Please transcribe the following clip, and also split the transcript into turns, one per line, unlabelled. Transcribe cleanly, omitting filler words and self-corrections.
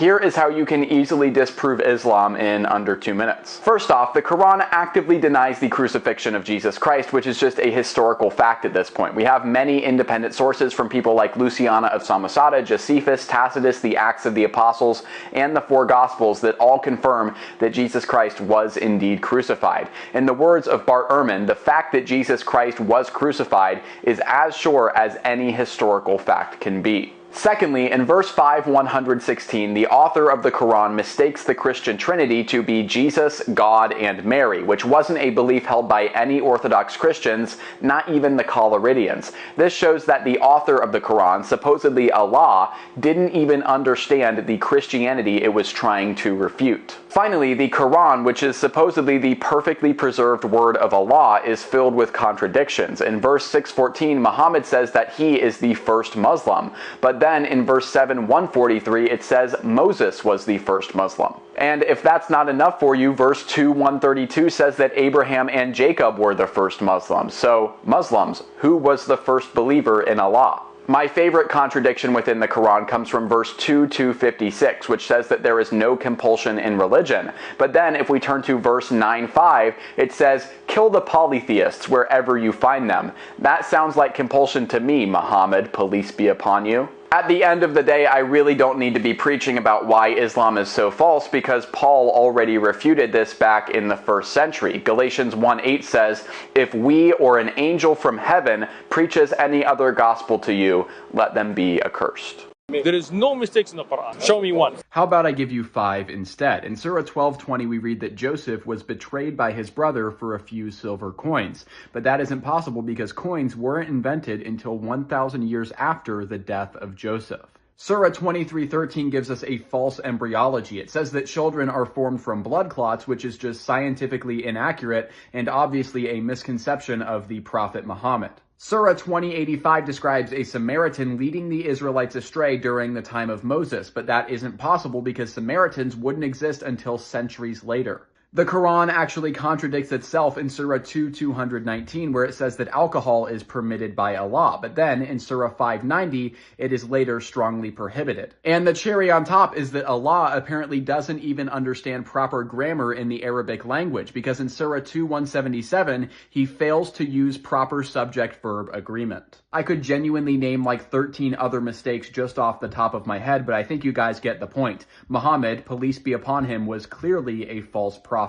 Here is how you can easily disprove Islam in under 2 minutes. First off, the Quran actively denies the crucifixion of Jesus Christ, which is just a historical fact at this point. We have many independent sources from people like Luciana of Samosata, Josephus, Tacitus, the Acts of the Apostles, and the four Gospels that all confirm that Jesus Christ was indeed crucified. In the words of Bart Ehrman, the fact that Jesus Christ was crucified is as sure as any historical fact can be. Secondly, in verse 5:116, the author of the Quran mistakes the Christian Trinity to be Jesus, God, and Mary, which wasn't a belief held by any Orthodox Christians, not even the Collyridians. This shows that the author of the Quran, supposedly Allah, didn't even understand the Christianity it was trying to refute. Finally, the Quran, which is supposedly the perfectly preserved word of Allah, is filled with contradictions. In verse 6:14, Muhammad says that he is the first Muslim, but then in verse 7:143, it says Moses was the first Muslim. And if that's not enough for you, verse 2:132 says that Abraham and Jacob were the first Muslims. So, Muslims, who was the first believer in Allah? My favorite contradiction within the Quran comes from verse 2:256, which says that there is no compulsion in religion. But then if we turn to verse 9:5, it says, kill the polytheists wherever you find them. That sounds like compulsion to me, Muhammad, peace be upon you. At the end of the day, I really don't need to be preaching about why Islam is so false, because Paul already refuted this back in the 1st century. Galatians 1:8 says, if we or an angel from heaven preaches any other gospel to you, let them be accursed.
There is no mistakes in the Quran. Show me one.
How about I give you 5 instead? In Surah 12:20, we read that Joseph was betrayed by his brother for a few silver coins. But that isn't possible because coins weren't invented until 1,000 years after the death of Joseph. Surah 23:13 gives us a false embryology. It says that children are formed from blood clots, which is just scientifically inaccurate and obviously a misconception of the Prophet Muhammad. Surah 20:85 describes a Samaritan leading the Israelites astray during the time of Moses, but that isn't possible because Samaritans wouldn't exist until centuries later. The Quran actually contradicts itself in Surah 2:219, where it says that alcohol is permitted by Allah, but then in Surah 5:90, it is later strongly prohibited. And the cherry on top is that Allah apparently doesn't even understand proper grammar in the Arabic language, because in Surah 2:177, he fails to use proper subject-verb agreement. I could genuinely name like 13 other mistakes just off the top of my head, but I think you guys get the point. Muhammad, peace be upon him, was clearly a false prophet.